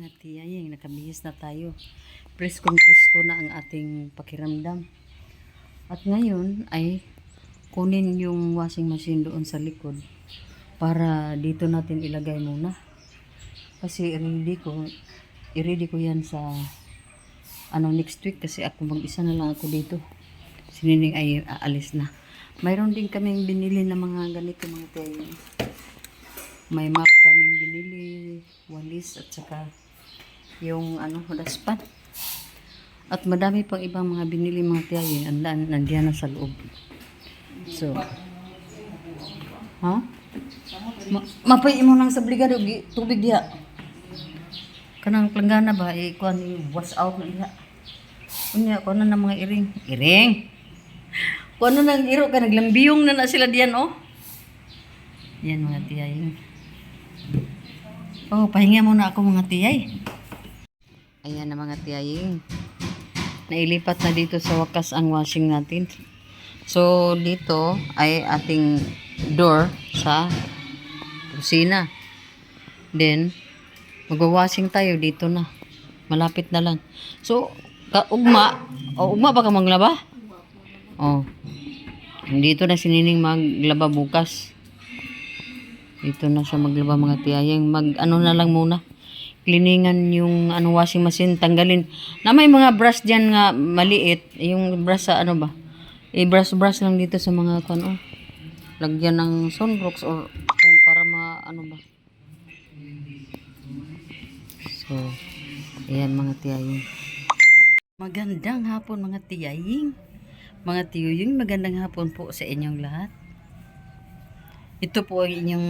mga tiyay, nakabihis na tayo. Presko na ang ating pakiramdam. At ngayon ay kunin yung washing machine doon sa likod para dito natin ilagay muna. Kasi i-ready ko yan sa next week kasi ako mag-isa na lang ako dito. Si Nining ay aalis na. Mayroon din kaming binili na mga ganito mga tiyay. May map kaming binili, walis at saka yung daspan. At madami pang ibang mga binili mga tiyay, nandiyan na sa loob. So, ha? Mapay mo nang sa bligado tubig diha. Kanang planggana ba kuan wash out na diha. Unya ko na mga iring. Iring. Kuan na nang iro ka naglambiyong na sila diyan oh. Yan mga tiyay. Oh, pahinga muna ako mga tiyay. Ayan na mga tiyay. Nailipat na dito sa wakas ang washing natin. So, dito ay ating door sa kusina. Then, magwa-washing tayo dito na. Malapit na lang. So, ugma ba ka maglaba? Oh. Dito na si Nining maglaba bukas. Dito na siya maglaba mga tiyayang. Na lang muna. Cleaningan yung washing machine. Tanggalin. Na may mga brush dyan nga maliit. Yung brush sa ba? I-brush lang dito sa mga lagyan ng sunrocks or kung para ba. So, ayan mga tiyayang. Magandang hapon mga tiyaying. Mga tiyaying, magandang hapon po sa inyong lahat. Ito po ang inyong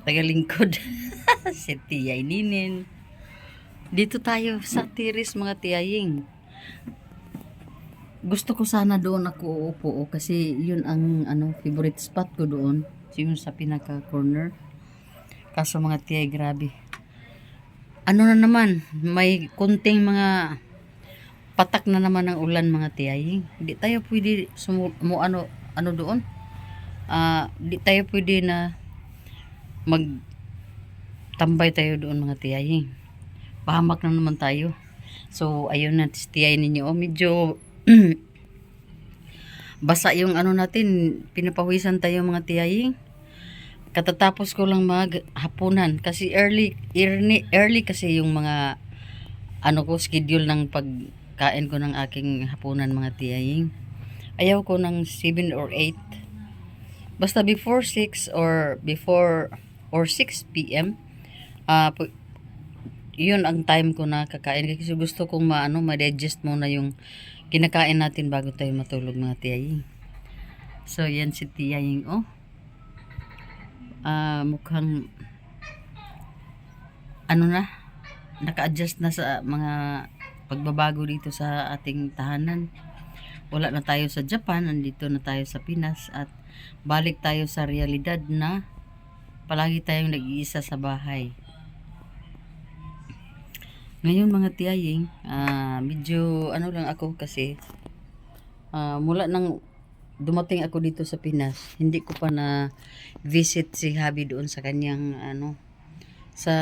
tagalingkod. Si Tiyay Ninin. Dito tayo sa tiris mga tiyaying. Gusto ko sana doon ako uupo kasi yun ang favorite spot ko doon. Yung sa pinaka corner. Kaso mga tiyay, grabe. Na naman, may kunting mga patak na naman ng ulan mga tiyaying. Hindi tayo pwede doon. Di tayo pwede na magtambay tayo doon mga tiyay. Pahamak na naman tayo. So ayun na tiyay ninyo. Medyo basa yung natin. Pinapawisan tayo mga tiyay. Katatapos ko lang maghapunan. Kasi early kasi yung mga schedule ng pagkain ko ng aking hapunan mga tiyay. Ayaw ko ng 7 or 8. Basta before 6 or 6 p.m. Yun ang time ko na kakain kasi gusto kong ma-digest muna yung kinakain natin bago tayo matulog mga tiyaying. So yan si tiyaying mukhang naka-adjust na sa mga pagbabago dito sa ating tahanan. Wala na tayo sa Japan, nandito na tayo sa Pinas at balik tayo sa realidad na palagi tayong nag-iisa sa bahay. Ngayon mga tiyaying, medyo lang ako kasi mula nang dumating ako dito sa Pinas, hindi ko pa na visit si Habi doon sa kanyang sa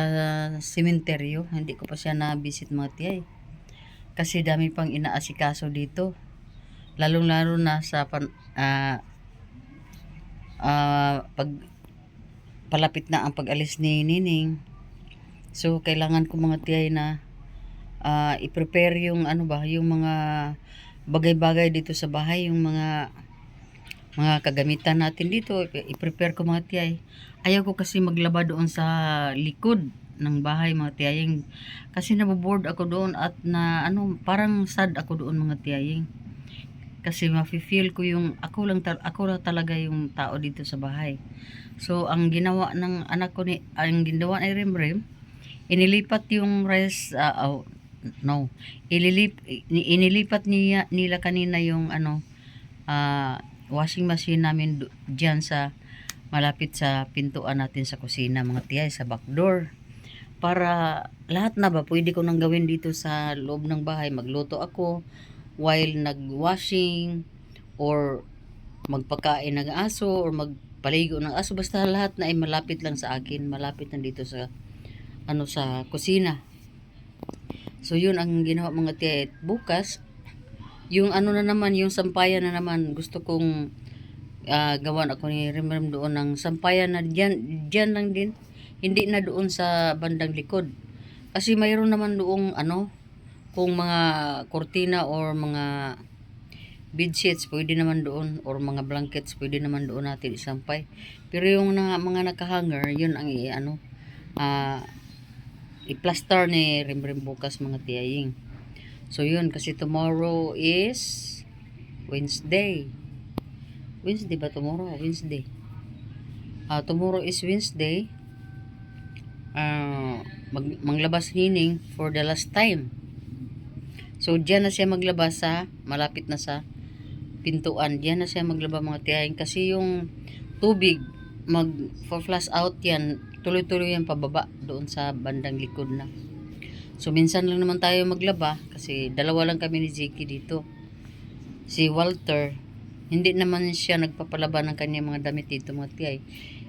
sementeryo. Hindi ko pa siya na visit mga tiyay. Kasi dami pang inaasikaso dito. Lalong-lalo na sa pag palapit na ang pag-alis ni Nining. So kailangan ko mga tiyay na i-prepare yung yung mga bagay-bagay dito sa bahay, yung mga kagamitan natin dito, i-prepare ko mga tiyay. Ayaw ko kasi maglaba doon sa likod ng bahay mga tiyaying kasi naboboard ako doon at parang sad ako doon mga tiyaying. Kasi mafe-feel ko yung ako lang talaga yung tao dito sa bahay. So ang ginawa ng anak ko ang ginawa ni Remrem, inilipat yung inilipat nila kanina yung washing machine namin diyan sa malapit sa pintuan natin sa kusina mga tiyay, sa back door. Para lahat na ba pwede ko nang gawin dito sa loob ng bahay. Magluto ako while nag-washing or magpakain ng aso or magpaligo ng aso, basta lahat na ay malapit lang sa akin, malapit na dito sa ano sa kusina. So yun ang ginawa mga tiyay. Bukas yung ano na naman, yung sampayan na naman, gusto kong gawan ako ni Rimrim doon ng sampayan na dyan lang din, hindi na doon sa bandang likod. Kasi mayroon naman doong ano, kung mga kortina or mga bedsheets pwede naman doon, or mga blankets pwede naman doon natin isampay. Pero yung mga nakahanger, yun ang ano, i-plaster ni Rimrim bukas mga tiyaying. So yun, kasi tomorrow is Wednesday. Wednesday ba tomorrow? Wednesday. Tomorrow is Wednesday. Manglabas nining for the last time. So diyan na siya maglabas sa malapit na sa pintuan. Diyan na siya maglaba mga tiyahin kasi yung tubig mag-flash out yan. Tuloy-tuloy yan pababa doon sa bandang likod na. So minsan lang naman tayo maglaba kasi dalawa lang kami ni Ziki dito. Si Walter, hindi naman siya nagpapalaba ng kanyang mga damit dito mga tiyay.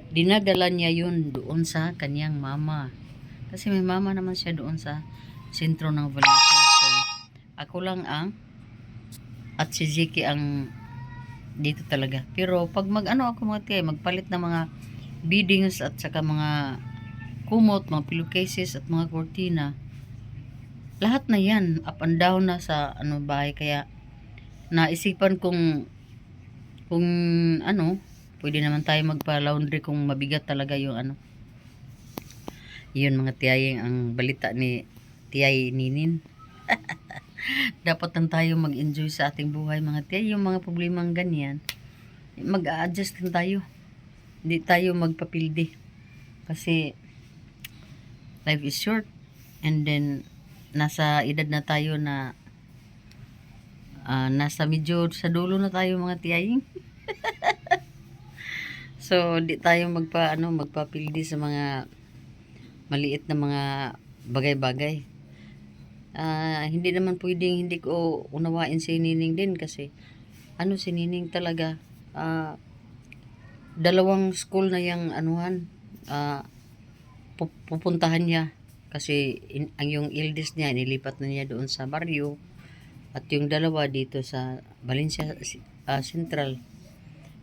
Dinadala niya yun doon sa kanyang mama. Kasi may mama naman siya doon sa sentro ng Valencia. So, ako lang at si Ziki ang dito talaga. Pero pag mag-ano ako mga tiyay, magpalit ng mga beddings at saka mga kumot, mga pillowcases at mga kortina. Lahat na yan, up and down na sa bahay. Kaya naisipan kung ano, pwede naman tayo magpa-laundry kung mabigat talaga yung ano. Yun mga tiyaying ang balita ni Tiyay Ninin. Dapat lang tayo mag-enjoy sa ating buhay mga tiyay. Yung mga problemang ganyan, mag-a-adjust lang tayo. Hindi tayo magpapildi. Kasi life is short. And then, nasa edad na tayo na nasa medyo sa dulo na tayo mga tiyaying. So, di tayo magpapildi sa mga maliit na mga bagay-bagay. Hindi naman pwedeng hindi ko unawain si Nining din kasi si Nining talaga dalawang school na yung anuhan pupuntahan niya kasi ang yung eldest niya nilipat na niya doon sa baryo at yung dalawa dito sa Valencia Central.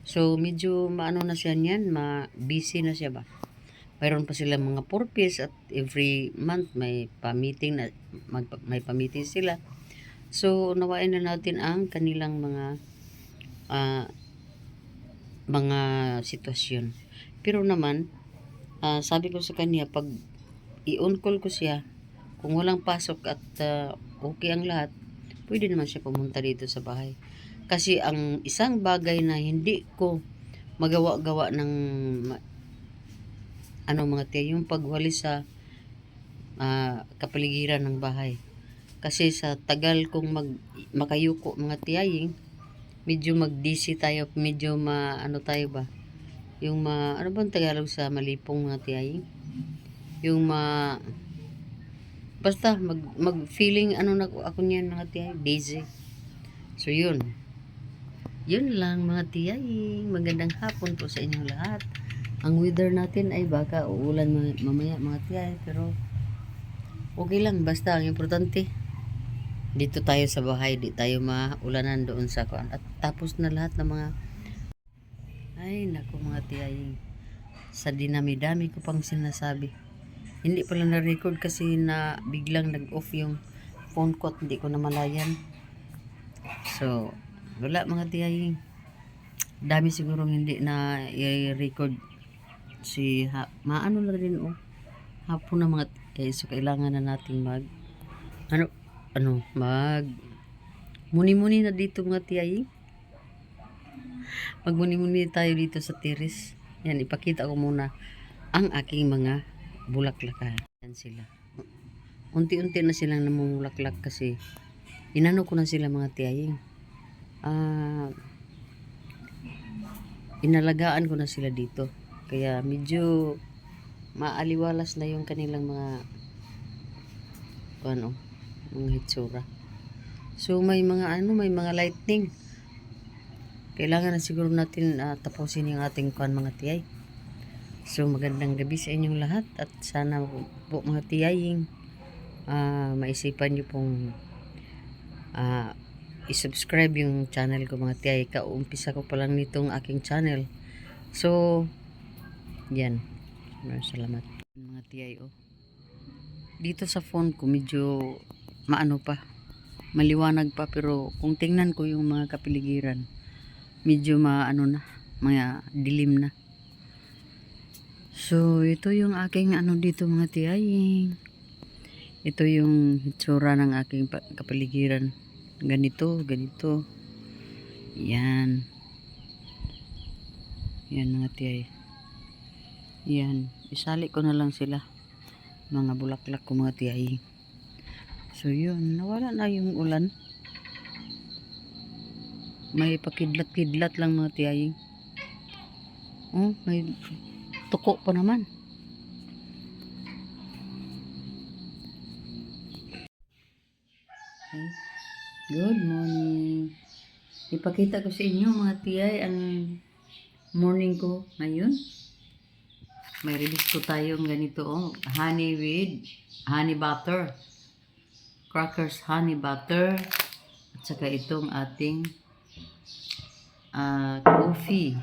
So medyo maano na siya niyan, busy na siya ba. Mayroon pa sila mga purpose at every month may pa-meeting may pa-meeting sila. So nawain na natin ang kanilang mga sitwasyon. Pero naman sabi ko sa kanya pag i-on call ko siya kung walang pasok at okay ang lahat, pwede naman siya pumunta dito sa bahay. Kasi ang isang bagay na hindi ko magawa-gawa ng mga tiya, yung pagwalis sa kapaligiran ng bahay. Kasi sa tagal kong makayuko mga tiyaying, medyo mag-DC tayo, medyo tayo ba? Yung ano bang Tagalog sa malipong mga tiyaying? Yung basta mag-feeling ako niyan mga tiyaying, busy. So yun lang mga tiyaying. Magandang hapon po sa inyong lahat. Ang weather natin ay baka uulan mamaya mga tiyay, pero okay lang, basta ang importante dito tayo sa bahay, di tayo maulanan doon sa kuan. At tapos na lahat ng mga naku mga tiyaying, sa dinami-dami ko pang sinasabi, hindi pala na-record kasi na biglang nag-off yung phone ko at hindi ko namalayan. So wala mga tiyaying, dami sigurong hindi na i-record maano na rin hapon na mga tiyay. So kailangan na natin mag muni-muni na dito mga tiyay. Magmuni-muni tayo dito sa terrace. Yan, ipakita ko muna ang aking mga bulaklakan. Yan sila, unti-unti na silang namumulaklak kasi inano ko na sila mga tiyaying. Inalagaan ko na sila dito. Kaya medyo maaliwalas na yung kanilang mga mga hitsura. So may mga lightning. Kailangan na siguro natin tapusin yung ating mga tiyay. So magandang gabi sa inyong lahat at sana po mga tiyaying maisipan nyo pong i-subscribe yung channel ko mga tiyay. Kaumpisa ko pa lang nitong aking channel. So yan, maraming salamat mga tiyay. Dito sa phone ko medyo maano pa, maliwanag pa, pero kung tingnan ko yung mga kapiligiran medyo maano na, mga dilim na. So ito yung aking dito mga tiyaying. Ito yung hitsura ng aking kapaligiran. Ganito. Yan. Yan mga tiyay. Yan. Isali ko na lang sila. Mga bulaklak ko mga tiyaying. So yun. Nawala na yung ulan. May pakidlat-kidlat lang mga tiyaying. May tuko pa naman. Okay. Good morning. Ipakita ko sa inyo mga tiyay ang morning ko ngayon. May release ko tayong ganito honey with honey butter. Crackers honey butter. At saka itong ating coffee.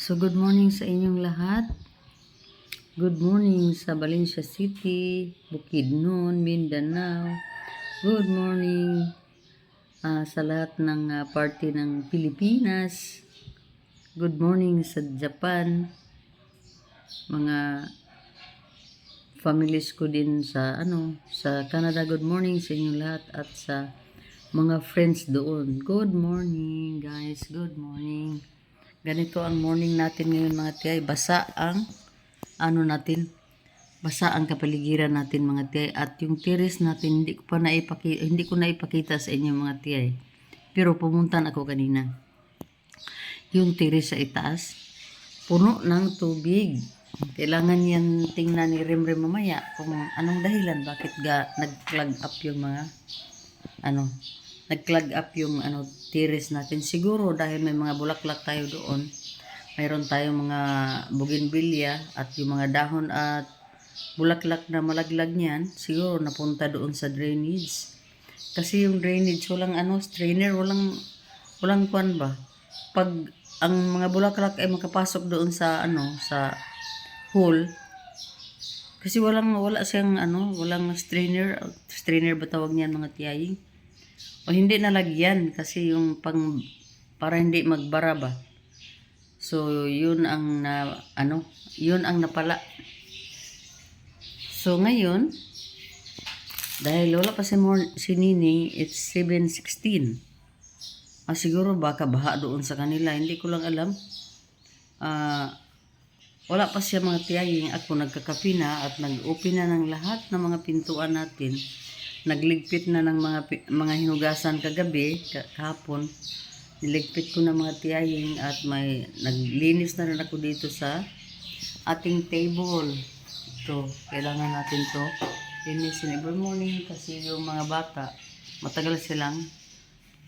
So good morning sa inyong lahat. Good morning sa Valencia City, Bukidnon, Mindanao. Good morning sa lahat ng party ng Pilipinas. Good morning sa Japan. Mga families ko din sa sa Canada. Good morning sa inyong lahat at sa mga friends doon. Good morning guys. Good morning. Ganito ang morning natin ngayon mga tiyay. Basa ang basa ang kapaligiran natin mga tiyay, at yung terrace natin hindi ko na ipakita sa inyo mga tiyay. Pero pumunta ako kanina. Yung terrace sa itaas puno ng tubig. Kailangan yan tingnan ni Remrem mamaya kung anong dahilan bakit nag-clog up yung mga nag-clog up yung terrace natin. Siguro dahil may mga bulaklak tayo doon. Mayroon tayong mga bougainvillea at yung mga dahon at bulaklak na malaglag niyan, siguro napunta doon sa drainage. Kasi yung drainage walang strainer, walang kwan ba. Pag ang mga bulaklak ay makapasok doon sa sa hole, kasi wala siyang walang strainer ba tawag niyan mga tiyaying? O hindi nalagyan kasi yung para hindi magbara ba. So, yun ang yun ang napala. So, ngayon, dahil wala pa si Nining, it's 7:16. Siguro baka baha doon sa kanila. Hindi ko lang alam. Wala pa siya mga tiyaying. Ako nagkakapi na at nag-open na ng lahat ng mga pintuan natin. Nagligpit na ng mga hinugasan kagabi, kahapon. Niligpit ko na mga tiyaying at naglinis na rin ako dito sa ating table. Ito, kailangan natin to linisin every morning kasi yung mga bata matagal silang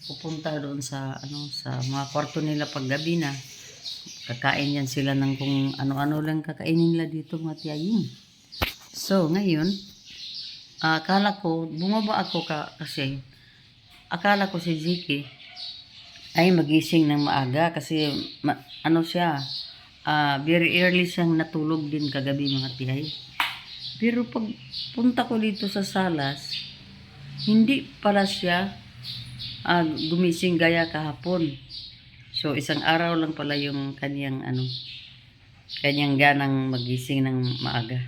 pupunta doon sa sa mga kwarto nila pag gabi na. Kakain yan sila ng kung ano-ano lang kakainin nila dito mga tiyaying. So, ngayon, akala ko, bumaba ako kasi akala ko si Ziki ay magising ng maaga kasi siya, very early siyang natulog din kagabi mga tiyay. Pero pag punta ko dito sa salas, hindi pala siya gumising gaya kahapon. So isang araw lang pala yung kanyang ganang magising ng maaga.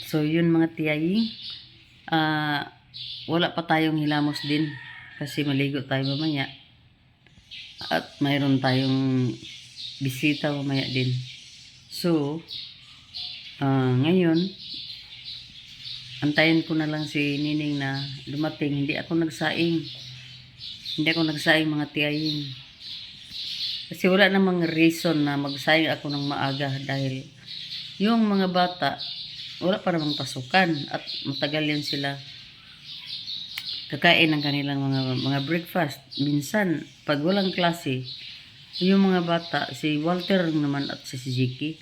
So yun mga tiyay, wala pa tayong hilamos din kasi maligo tayo mamaya. At mayroon tayong bisita mamaya din. So, ngayon, antayin ko na lang si Nining na dumating. Hindi ako nagsaing mga tiyaying. Kasi wala namang reason na magsaing ako ng maaga dahil yung mga bata, wala pa namang pasukan at matagal yan sila kakain ng kanilang mga breakfast. Minsan, pag walang klase, Yung mga bata, si Walter naman at si Ziki,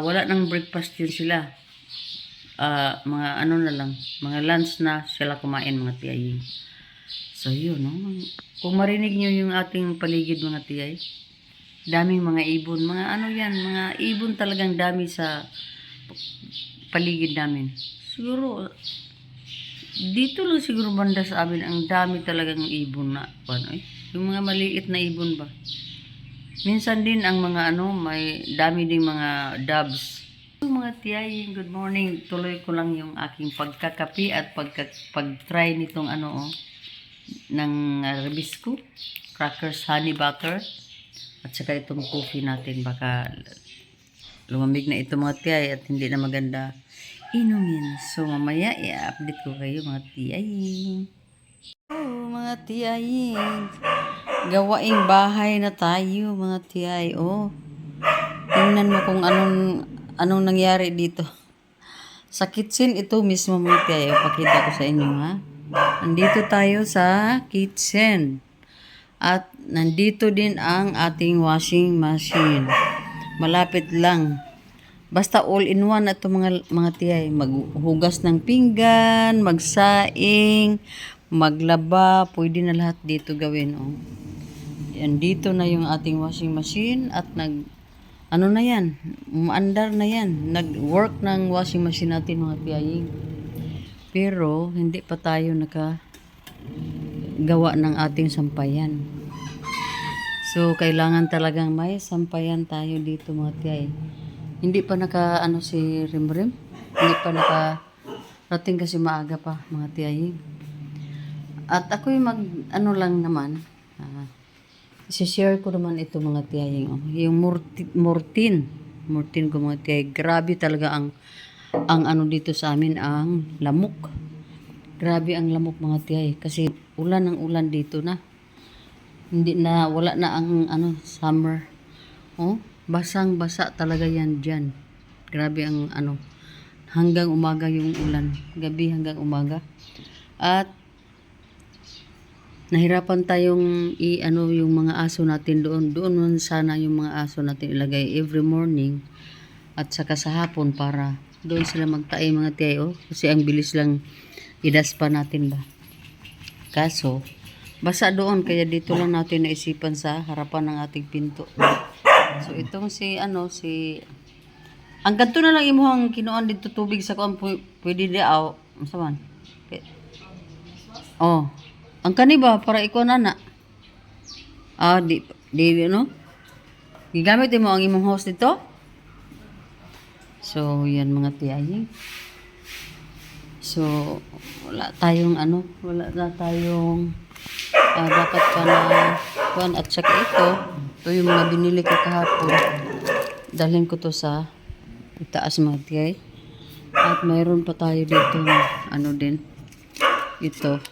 wala nang breakfast yun sila. Mga ano na lang, mga lunch na sila kumain mga tiyay. So yun, no? Kung marinig nyo yung ating paligid mga tiyay, daming mga ibon, mga ano yan, mga ibon talagang dami sa paligid namin. Siguro, dito lang siguro banda sa amin, ang dami talagang ibon na, ano eh, yung mga maliit na ibon ba. Minsan din ang mga ano, may dami ding mga doves. Mga tiyay, good morning. Tuloy ko lang yung aking pagkakapi at pag-try nitong ano, ng Ribisco, crackers, honey butter, at saka itong coffee natin. Baka lumamig na ito mga tiyay at hindi na maganda inumin. So mamaya i-update ko kayo mga tiyay. Oh, mga tiyay. Gawaing bahay na tayo mga tiyay. Oh, tingnan mo kung anong nangyari dito. Sa kitchen ito mismo mga tiyay. Pakita ko sa inyo ha. Nandito tayo sa kitchen. At nandito din ang ating washing machine. Malapit lang. Basta all in one na ito mga tiyay. Maghugas ng pinggan, magsaing, maglaba. Pwede na lahat dito gawin. Oh. Yan, dito na yung ating washing machine. At ano na yan, umaandar na yan. Nag-work ng washing machine natin mga tiyay. Pero, hindi pa tayo nakagawa ng ating sampayan. So, kailangan talagang may sampayan tayo dito mga tiyay. Hindi pa ano si Rimrim. Hindi pa rating kasi maaga pa mga tiyay. At ako'y ano lang naman. I-share ko naman ito mga tiyay. Oh. Yung Mortin ko mga tiyay. Grabe talaga ang ano dito sa amin ang lamok. Grabe ang lamok mga tiyay kasi ulan ng ulan dito na. Wala na ang ano summer. Oh, basang-basa talaga yan diyan. Grabe ang ano hanggang umaga yung ulan, gabi hanggang umaga. At nahirapan tayong yung mga aso natin doon sana yung mga aso natin ilagay every morning at saka sa hapon para doon sila magtae mga tiyay oh. Kasi ang bilis lang idaspa natin ba. Kaso, basa doon kaya dito lang natin naisipan sa harapan ng ating pinto. So itong ang ganito na lang imuhang kinuan dito tubig sa kuan pwede di aw. Masaman. Oh. Ang kani ba para ikaw na. Di no? Gigamit mo ang imong host dito? So, yan mga tiyay. So, wala na tayong dapat pa na kuan at saka ito yung mga binili ko kahapon. Dalhin ko to sa itaas mga tiyay. At mayroon pa tayo dito din ito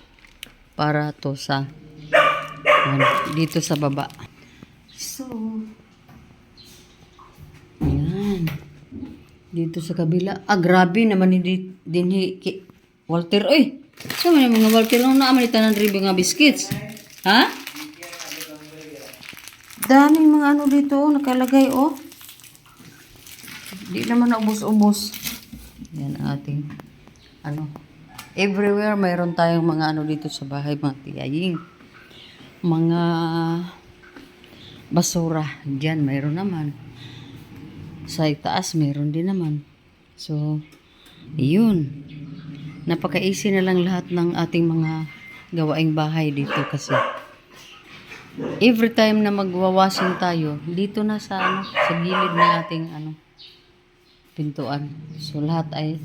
para to sa dito sa baba. So, yan. Dito sa kabila. Grabe naman din Walter. Oy, saan man yung mga Walter? Ano naman itanan rin mga biscuits? Ha? Daming mga ano dito, nakalagay, oh. Di naman naubos-ubos. Yan ang ating, everywhere mayroon tayong mga dito sa bahay, mga tiyaying. Mga basura. Diyan, mayroon naman. Sa itaas, mayroon din naman. So, yun. Napaka-easy na lang lahat ng ating mga gawaing bahay dito kasi every time na magwawashing tayo, dito na sa gilid ng ating pintuan. So, lahat ay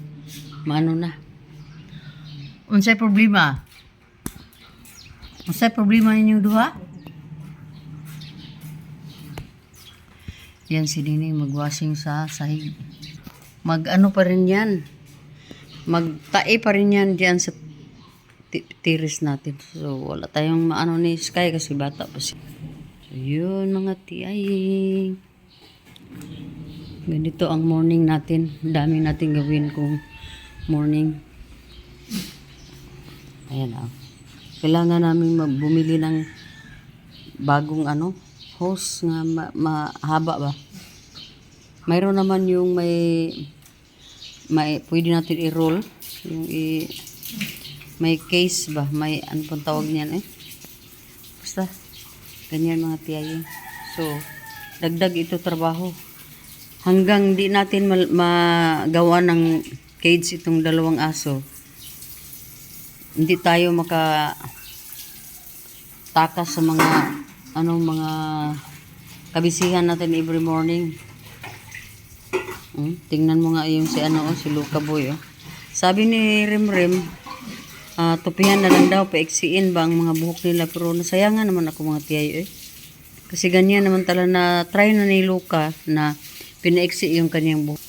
na. Unsay problema? Unsay problema ninyong duha? Yan si Dining magwashing sa sahig. Mag-ano pa rin yan. Magtae pa rin yan diyan sa tiris natin. So, wala tayong ni Sky kasi bata pa siya. So, yun mga tiyay. Ganito ang morning natin. Dami natin gawin kung morning. Ayan Kailangan namin bumili ng bagong hose nga mahaba ba. Mayroon naman yung may pwede natin i-roll yung may case ba, may ano pang tawag niyan basta ganyan mga tiyayin. So dagdag ito trabaho hanggang di natin magawa ng cage itong dalawang aso. Hindi tayo takas sa mga mga kabisihan natin every morning. Tingnan mo nga yung si Luca Boy. Sabi ni Rimrim, tupihan na lang daw, paiksiin ba ang mga buhok nila, pero nasayangan naman ako mga tiyayo kasi ganyan naman tala na try na ni Luca na pinaiksi yung kanyang buhok.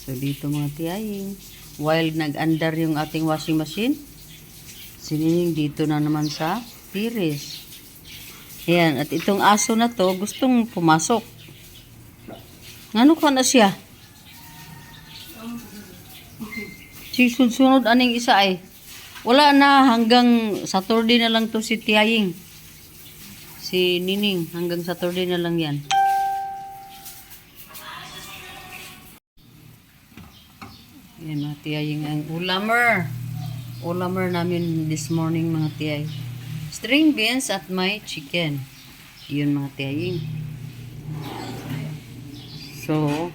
So dito mga tiyayin, while nag-andar yung ating washing machine, sinining dito na naman sa tiris. Ayan, at itong aso na to gustong pumasok. Ngano ka na siya? Sunod aning isa wala na, hanggang Saturday na lang to si Tiyaying. Si Nining, hanggang Saturday na lang yan. Yan mga Tiyaying ang ulamer namin this morning mga Tiyay. String beans at may chicken. Yun mga Tiyaying. So,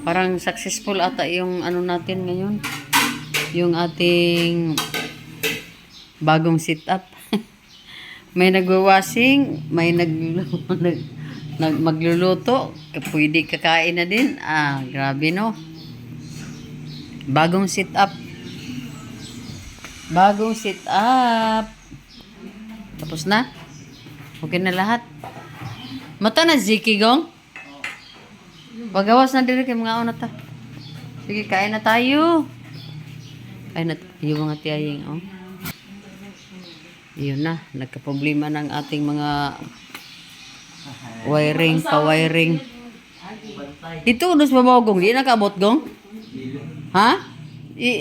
parang successful ata yung natin ngayon. Yung ating bagong sit-up. May nagwa-washing, may magluluto, pwede kakain na din. Grabe no. Bagong sit-up. Tapos na? Okay na lahat? Mata na Ziki Gong? Pagawas na diri kay mga una ta. Sige, kain na tayo. Kain na tayo mga tiyaying. Yun na, nagka-problema ng ating mga pa-wiring. Dito unos babaw gong, di nakaabot gong? Ha?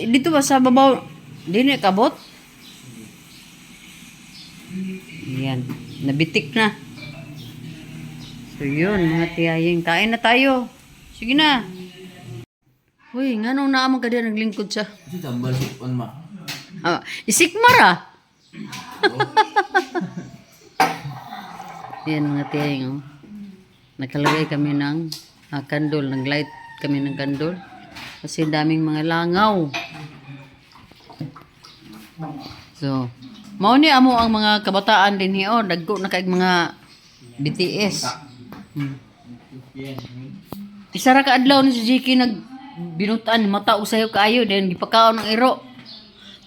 Dito ba sa babaw, di nakaabot? Yan, nabitik na. So yun, mga tiyaying, kain na tayo. Sige na. Uy, nga nung naamang ka din naglingkod siya. Ito tambal sipon ma. Isikmar Yan mga tiyaying. Nakalagay kami ng kandol, nag-light kami ng kandol. Kasi daming mga langaw. So, mauni amo ang mga kabataan din hiyo. Dagko na kaig mga BTS. Isa ra ka adlaw ni si Jiki nagbinutan mata usayo kaayo then gipakaon ng iro.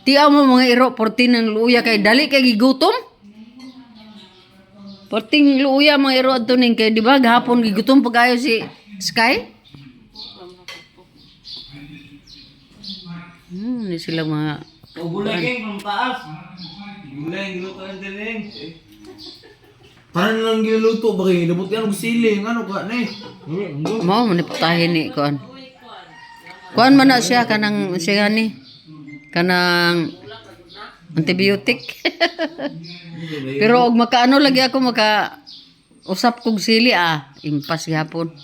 Tiaw mo mga iro 14 ng luya kay dali kay gigutom. 14 luya mga iro adto ning kay di ba gahapon gigutom pagayo si Sky? Ni sila mga Gulay keng pamtaas. Gulay gilutoan din. Parang lang giluto ba kayo? Nabot yan og siling ano ka na Mao man ipatahin ni kuan. Kuan man na siya kanang siya ni kanang antibiotic. Pero og makaano lagi ako usap kog sili impas gyapon.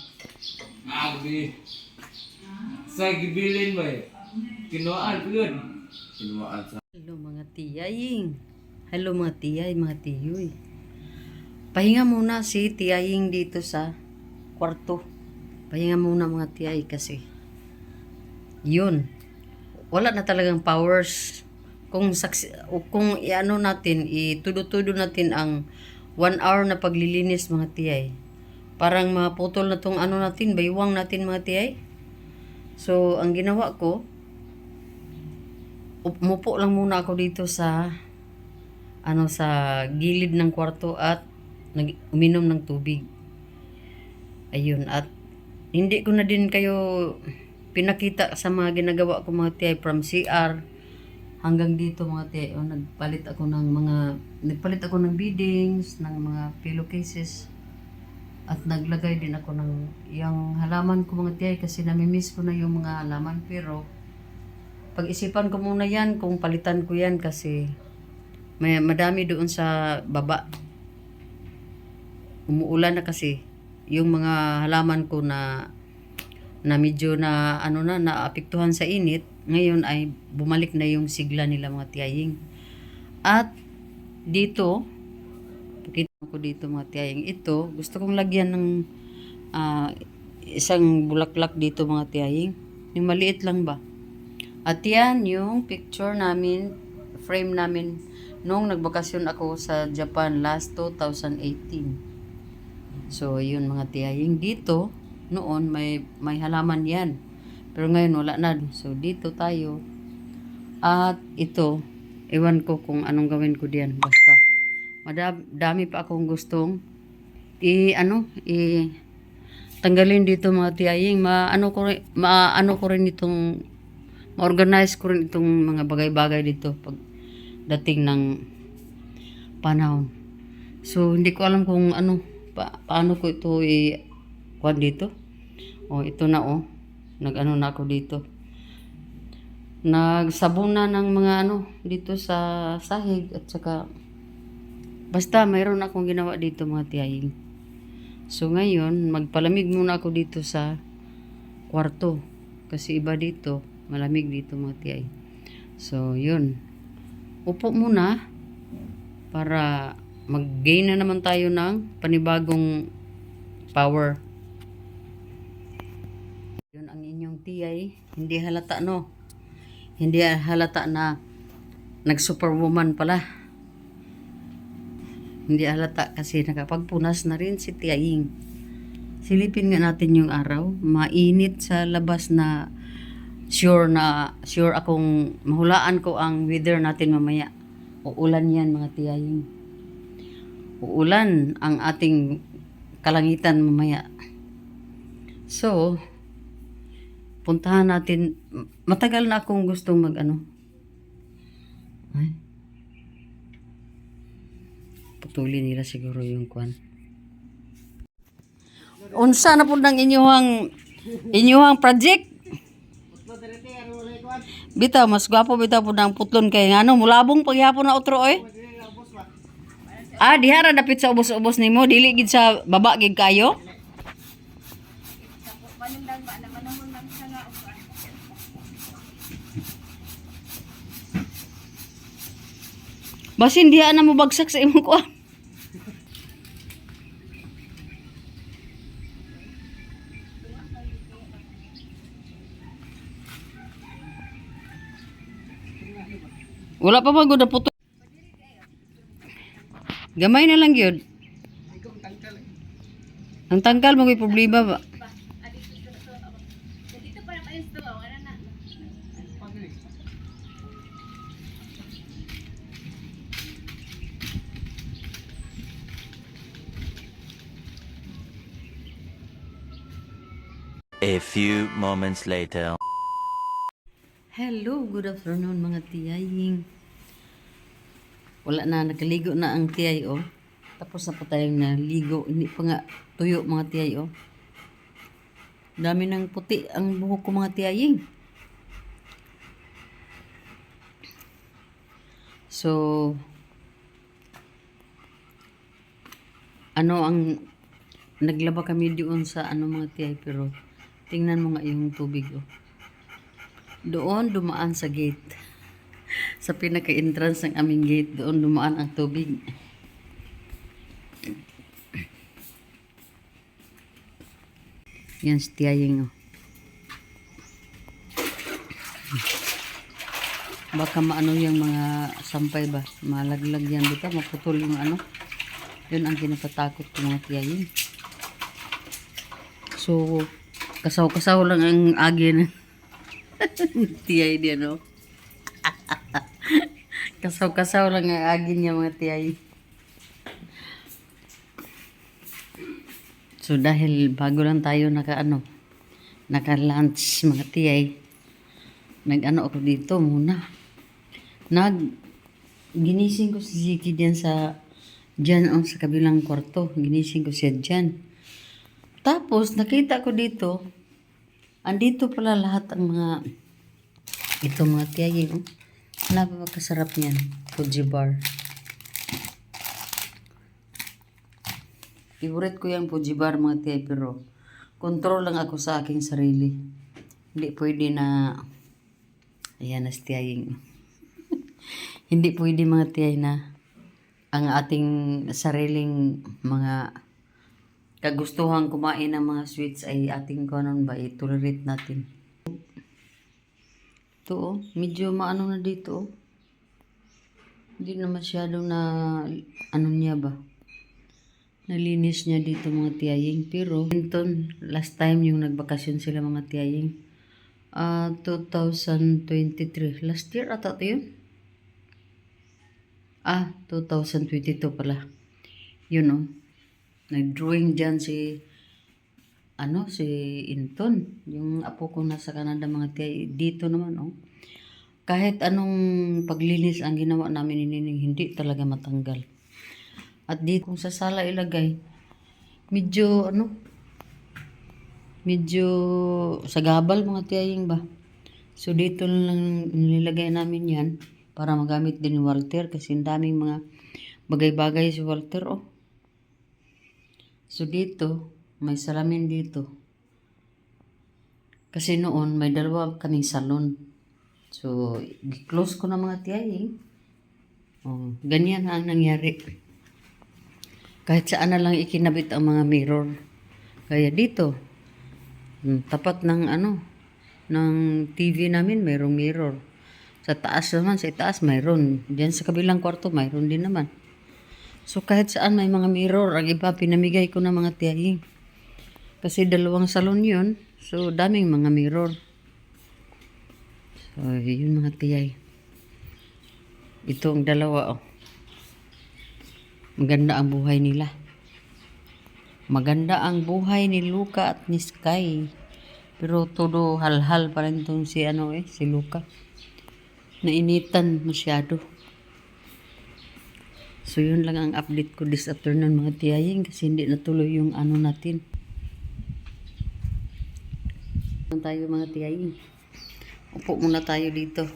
Abi. Sa gibilin ba? Kinuan pud. Kinuan sa. Hello mga tiyaying. Hello mga tiyay, mga tiyoy. Pahinga muna si tiyaying dito sa kwarto. Pahinga muna mga tiyay kasi yun. Wala na talagang powers. Kung iano natin, itudo-tudo natin ang 1 hour na paglilinis mga tiyay. Parang maputol na tong natin, baywang natin mga tiyay. So, ang ginawa ko, umupo lang muna ako dito sa sa gilid ng kwarto at uminom ng tubig. Ayun, at hindi ko na din kayo pinakita sa mga ginagawa ko mga tiyay from CR hanggang dito mga tiyay. Nagpalit ako ng beadings, ng mga pillowcases at naglagay din ako ng yung halaman ko mga tiyay kasi namimiss ko na yung mga halaman, pero pag-isipan ko muna yan kung palitan ko yan kasi may madami doon sa baba. umuulan na kasi yung mga halaman ko na medyo na ano na naapektuhan sa init, ngayon ay bumalik na yung sigla nila mga tiyaying. At dito, pakita ko dito mga tiyaying, ito gusto kong lagyan ng isang bulaklak dito mga tiyaying. Yung maliit lang ba? At yan yung picture namin, frame namin nung nagbakasyon ako sa Japan last 2018. So yun mga tiyaying, dito noon may halaman yan. Pero ngayon wala na. So dito tayo. At ito, ewan ko kung anong gawin ko diyan. Basta madami pa akong gustong tanggalin dito mga tiyaying. Maano ko rin itong ma-organize ko rin itong mga bagay-bagay dito pag dating ng panahon. So hindi ko alam kung paano ko ito kuwan dito. Ito na nag-ano na ako dito. Nagsabon na ng mga dito sa sahig at saka basta mayroon akong ginawa dito mga tiyaying. So ngayon, magpalamig muna ako dito sa kwarto. Kasi iba dito, malamig dito mga tiyaying. So yun. Upo muna para mag-gain na naman tayo ng panibagong power. Yun ang inyong tiyay. Hindi halata Hindi halata na nag-superwoman pala. Hindi halata kasi nakapagpunas na rin si tiyaying. Silipin nga natin yung araw. Mainit sa labas na sure akong mahulaan ko ang weather natin mamaya. Uulan yan mga tiyaying. Uulan ang ating kalangitan mamaya. So, puntahan natin. Matagal na akong gustong putulin nila siguro yung kwan. Unsa na po ng inyuhang project? Bitaw, mas gwapo bitaw po ng putlon kay mulabong paghihapon na otro dihara dapit sa ubos-ubos nimo, dili gid sa baba gid kayo. Basin diha na mo bagsak sa imong kuan. Wala pa magud na puto. Gamay na lang gyud. Ang tangkal mo may problema ba? A few moments later. Hello, good afternoon mga tiyaying. Wala na, nakaligo na ang tiyay Tapos na po tayong naligo. Hindi pa nga tuyo mga tiyay Dami ng puti ang buhok ko mga tiyaying. So, naglaba kami doon sa mga tiyay, pero tingnan mo nga yung tubig Doon dumaan sa gate. Sa pinaka-entrance ng aming gate, doon dumaan ang tubig. Yan si tiyaying Baka maano yung mga sampay ba? Malaglag yan dito, maputol yung Yun ang kinakatakot ko mga tiyaying. So, kasaw-kasaw lang ang agin. Tiyay diyan Kasaw-kasaw lang ang agin niya mga tiyay. So dahil bago lang tayo naka-lunch mga tiyay, ako dito muna. Ginising ko si Ziki diyan sa kabilang kwarto. Ginising ko siya diyan. Tapos nakita ko dito, andito pala lahat ang mga tiyay Napakasarap niyan, Fuji bar. Favorite ko yung Fuji bar mga tiyay, pero control lang ako sa aking sarili. Hindi pwede na, ayan na si tiyaying. Hindi pwede mga tiyay na ang ating sariling mga kagustuhan kumain ng mga sweets ay ating kanon ba, i-tolerate natin. Ito oh, medyo maano na dito oh. Hindi na masyadong na, ano niya ba, nalinis niya dito mga tiyaying. Pero, last time yung nagbakasyon sila mga tiyaying, 2023. Last year ata ito yun? 2022 pala. Yun oh. Nag-drawing dyan si Inton. Yung apo ko nasa Canada mga tiyay. Dito naman oh. Kahit anong paglinis ang ginawa namin ni Nining, hindi talaga matanggal. At dito kung sa sala ilagay, medyo sagabal mga tiyaying ba. So dito lang nilagay namin yan para magamit din ni Walter kasi ang daming mga bagay-bagay si Walter oh. So dito, may salamin dito. Kasi noon may dalawa kaming salon. So close ko na mga tiyaying. Oh, ganyan ang nangyari. Kahit saan na lang ikinabit ang mga mirror. Kaya dito, tapat ng ng TV namin, mayroong mirror. Sa taas naman, sa itaas mayroon. Diyan sa kabilang kwarto, mayroon din naman. So kahit saan may mga mirror, ang iba pinamigay ko na mga tiyahing. Kasi dalawang salon yun, so daming mga mirror. So yun mga tiyay. Ito ang dalawa oh. Maganda ang buhay nila. Maganda ang buhay ni Luca at ni Sky. Pero todo halhal pa rin itong si Luca. Nainitan masyado. So yun lang ang update ko this afternoon mga tiyaying kasi hindi natuloy yung natin. Tayo mga tiyaying. Upo muna tayo dito.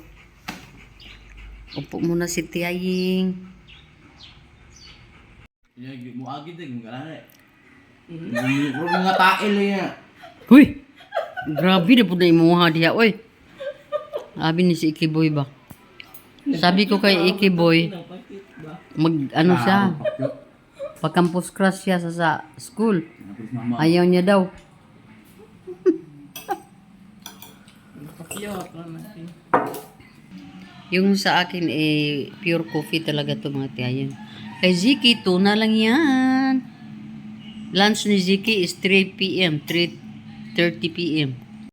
Upo muna si tiyaying. Yan, mo agad kung gano'n mga tail niya. Huy! Grabe na po na imuha diya, oy. Sabi ni si Ikiboy ba? Sabi ko kay Ikiboy, siya, pag-campus crush siya sa school. Ayaw niya daw. Yung sa akin pure coffee talaga to mga tiyayin. Kay Ziki, tuna lang yan. Lunch ni Ziki is 3 p.m. 3:30 p.m.